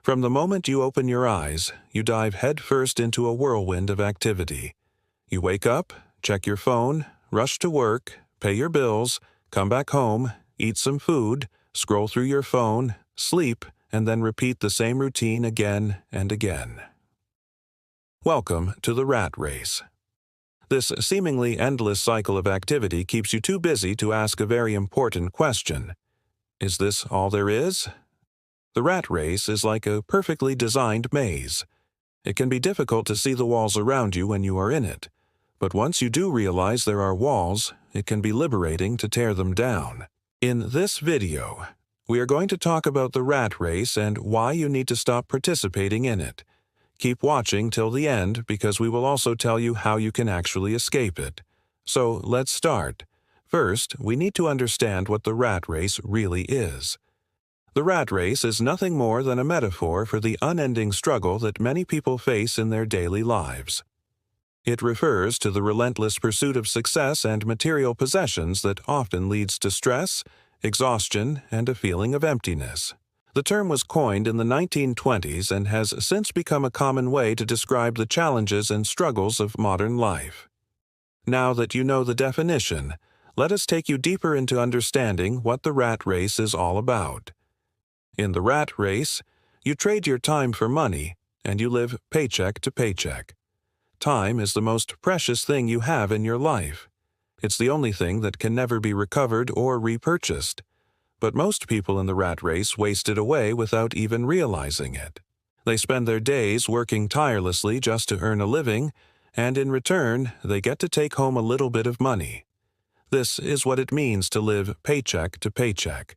From the moment you open your eyes, you dive headfirst into a whirlwind of activity. You wake up, check your phone, rush to work, pay your bills, come back home, eat some food, scroll through your phone, sleep, and then repeat the same routine again and again. Welcome to the rat race. This seemingly endless cycle of activity keeps you too busy to ask a very important question. Is this all there is? The rat race is like a perfectly designed maze. It can be difficult to see the walls around you when you are in it, but once you do realize there are walls, it can be liberating to tear them down. In this video, we are going to talk about the rat race and why you need to stop participating in it. Keep watching till the end because we will also tell you how you can actually escape it. So let's start. First, we need to understand what the rat race really is. The rat race is nothing more than a metaphor for the unending struggle that many people face in their daily lives. It refers to the relentless pursuit of success and material possessions that often leads to stress, exhaustion, and a feeling of emptiness. The term was coined in the 1920s and has since become a common way to describe the challenges and struggles of modern life. Now that you know the definition, let us take you deeper into understanding what the rat race is all about. In the rat race, you trade your time for money, and you live paycheck to paycheck. Time is the most precious thing you have in your life. It's the only thing that can never be recovered or repurchased. But most people in the rat race waste it away without even realizing it. They spend their days working tirelessly just to earn a living, and in return, they get to take home a little bit of money. This is what it means to live paycheck to paycheck.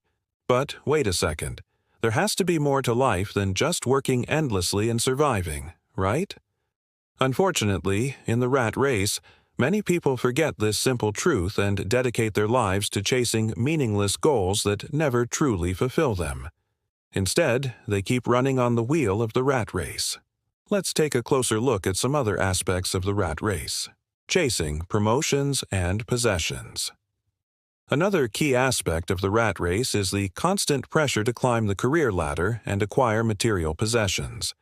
But wait a second. There has to be more to life than just working endlessly and surviving, right? Unfortunately, in the rat race, many people forget this simple truth and dedicate their lives to chasing meaningless goals that never truly fulfill them. Instead, they keep running on the wheel of the rat race. Let's take a closer look at some other aspects of the rat race. Chasing promotions and possessions. Another key aspect of the rat race is the constant pressure to climb the career ladder and acquire material possessions.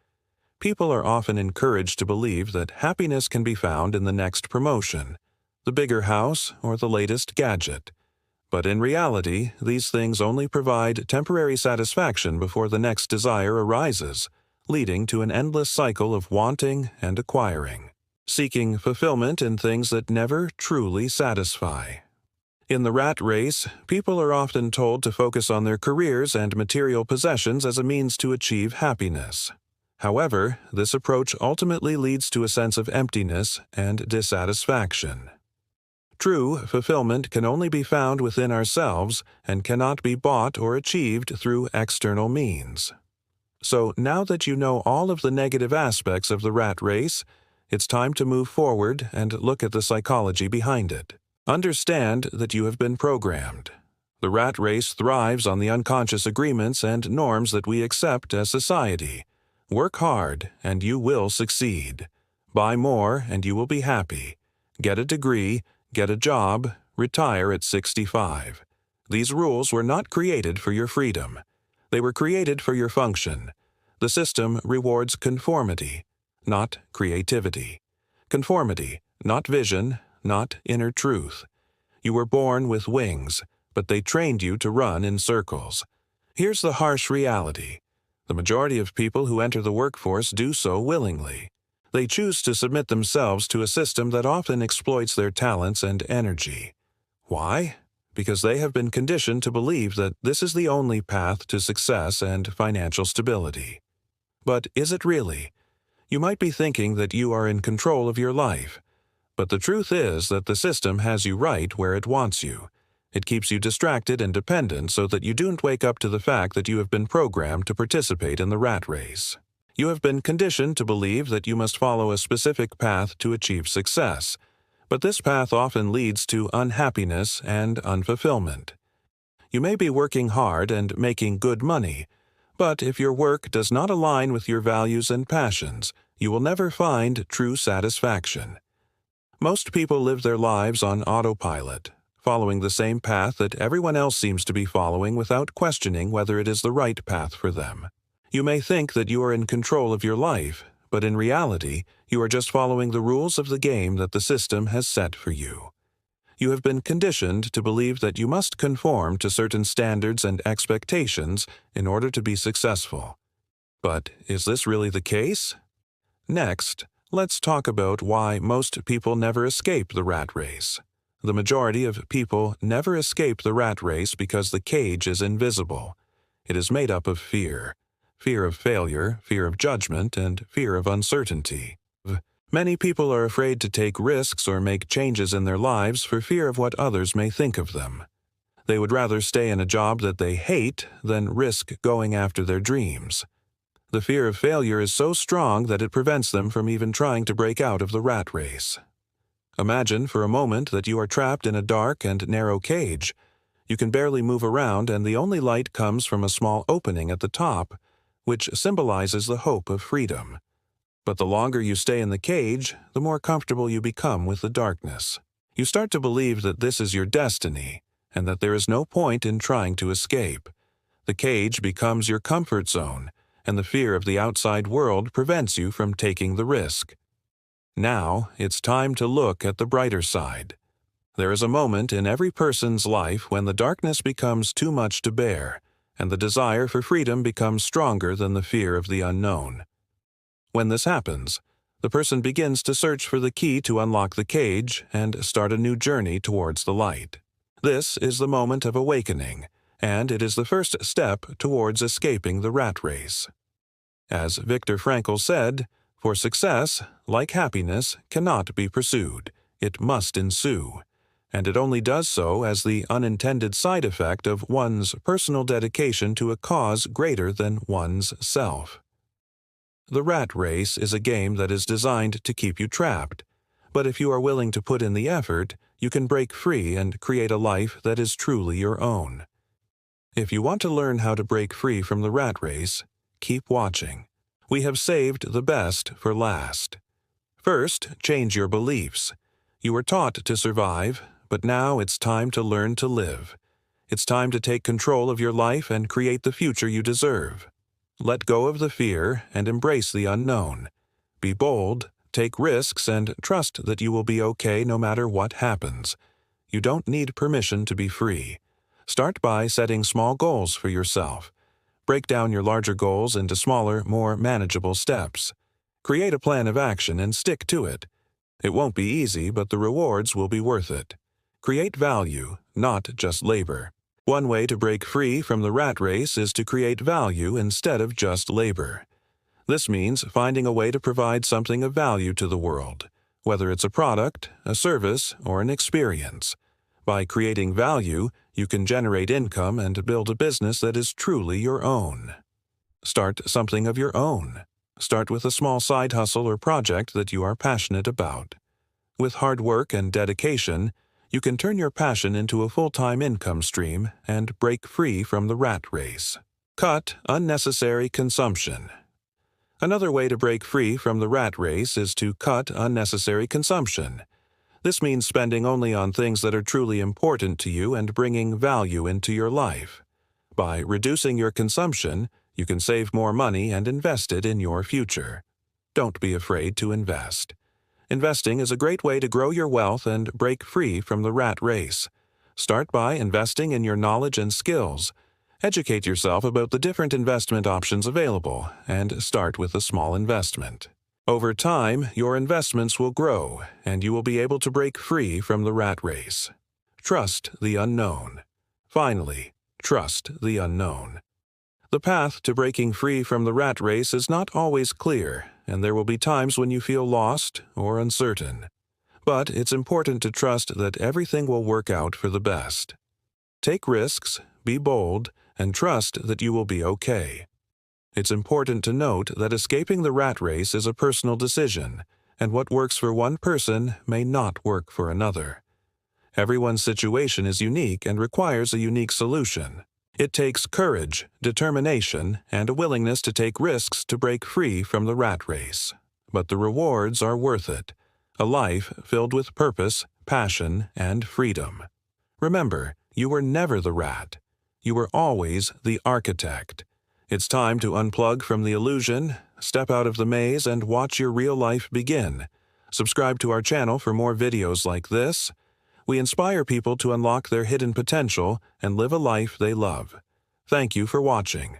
People are often encouraged to believe that happiness can be found in the next promotion, the bigger house, or the latest gadget. But in reality, these things only provide temporary satisfaction before the next desire arises, leading to an endless cycle of wanting and acquiring, seeking fulfillment in things that never truly satisfy. In the rat race, people are often told to focus on their careers and material possessions as a means to achieve happiness. However, this approach ultimately leads to a sense of emptiness and dissatisfaction. True fulfillment can only be found within ourselves and cannot be bought or achieved through external means. So now that you know all of the negative aspects of the rat race, it's time to move forward and look at the psychology behind it. Understand that you have been programmed. The rat race thrives on the unconscious agreements and norms that we accept as society. Work hard, and you will succeed. Buy more, and you will be happy. Get a degree, get a job, retire at 65. These rules were not created for your freedom. They were created for your function. The system rewards conformity, not creativity. Conformity, not vision, not inner truth. You were born with wings, but they trained you to run in circles. Here's the harsh reality. The majority of people who enter the workforce do so willingly. They choose to submit themselves to a system that often exploits their talents and energy. Why? Because they have been conditioned to believe that this is the only path to success and financial stability. But is it really? You might be thinking that you are in control of your life. But the truth is that the system has you right where it wants you. It keeps you distracted and dependent so that you don't wake up to the fact that you have been programmed to participate in the rat race. You have been conditioned to believe that you must follow a specific path to achieve success, but this path often leads to unhappiness and unfulfillment. You may be working hard and making good money, but if your work does not align with your values and passions, you will never find true satisfaction. Most people live their lives on autopilot, following the same path that everyone else seems to be following without questioning whether it is the right path for them. You may think that you are in control of your life, but in reality, you are just following the rules of the game that the system has set for you. You have been conditioned to believe that you must conform to certain standards and expectations in order to be successful. But is this really the case? Next, let's talk about why most people never escape the rat race. The majority of people never escape the rat race because the cage is invisible. It is made up of fear. Fear of failure, fear of judgment, and fear of uncertainty. Many people are afraid to take risks or make changes in their lives for fear of what others may think of them. They would rather stay in a job that they hate than risk going after their dreams. The fear of failure is so strong that it prevents them from even trying to break out of the rat race. Imagine for a moment that you are trapped in a dark and narrow cage. You can barely move around, and the only light comes from a small opening at the top, which symbolizes the hope of freedom. But the longer you stay in the cage, the more comfortable you become with the darkness. You start to believe that this is your destiny, and that there is no point in trying to escape. The cage becomes your comfort zone, and the fear of the outside world prevents you from taking the risk. Now, it's time to look at the brighter side. There is a moment in every person's life when the darkness becomes too much to bear, and the desire for freedom becomes stronger than the fear of the unknown. When this happens, the person begins to search for the key to unlock the cage and start a new journey towards the light. This is the moment of awakening, and it is the first step towards escaping the rat race. As Viktor Frankl said, "For success, like happiness, cannot be pursued. It must ensue. And it only does so as the unintended side effect of one's personal dedication to a cause greater than one's self." The rat race is a game that is designed to keep you trapped, but if you are willing to put in the effort, you can break free and create a life that is truly your own. If you want to learn how to break free from the rat race, keep watching. We have saved the best for last. First, change your beliefs. You were taught to survive, but now it's time to learn to live. It's time to take control of your life and create the future you deserve. Let go of the fear and embrace the unknown. Be bold, take risks, and trust that you will be okay no matter what happens. You don't need permission to be free. Start by setting small goals for yourself. Break down your larger goals into smaller, more manageable steps. Create a plan of action and stick to it. It won't be easy, but the rewards will be worth it. Create value, not just labor. One way to break free from the rat race is to create value instead of just labor. This means finding a way to provide something of value to the world, whether it's a product, a service, or an experience. By creating value, you can generate income and build a business that is truly your own. Start something of your own. Start with a small side hustle or project that you are passionate about. With hard work and dedication, you can turn your passion into a full-time income stream and break free from the rat race. Cut unnecessary consumption. Another way to break free from the rat race is to cut unnecessary consumption. This means spending only on things that are truly important to you and bringing value into your life. By reducing your consumption, you can save more money and invest it in your future. Don't be afraid to invest. Investing is a great way to grow your wealth and break free from the rat race. Start by investing in your knowledge and skills. Educate yourself about the different investment options available, and start with a small investment. Over time, your investments will grow, and you will be able to break free from the rat race. Trust the unknown. Finally, trust the unknown. The path to breaking free from the rat race is not always clear, and there will be times when you feel lost or uncertain. But it's important to trust that everything will work out for the best. Take risks, be bold, and trust that you will be okay. It's important to note that escaping the rat race is a personal decision, and what works for one person may not work for another. Everyone's situation is unique and requires a unique solution. It takes courage, determination, and a willingness to take risks to break free from the rat race. But the rewards are worth it. A life filled with purpose, passion, and freedom. Remember, you were never the rat. You were always the architect. It's time to unplug from the illusion, step out of the maze, and watch your real life begin. Subscribe to our channel for more videos like this. We inspire people to unlock their hidden potential and live a life they love. Thank you for watching.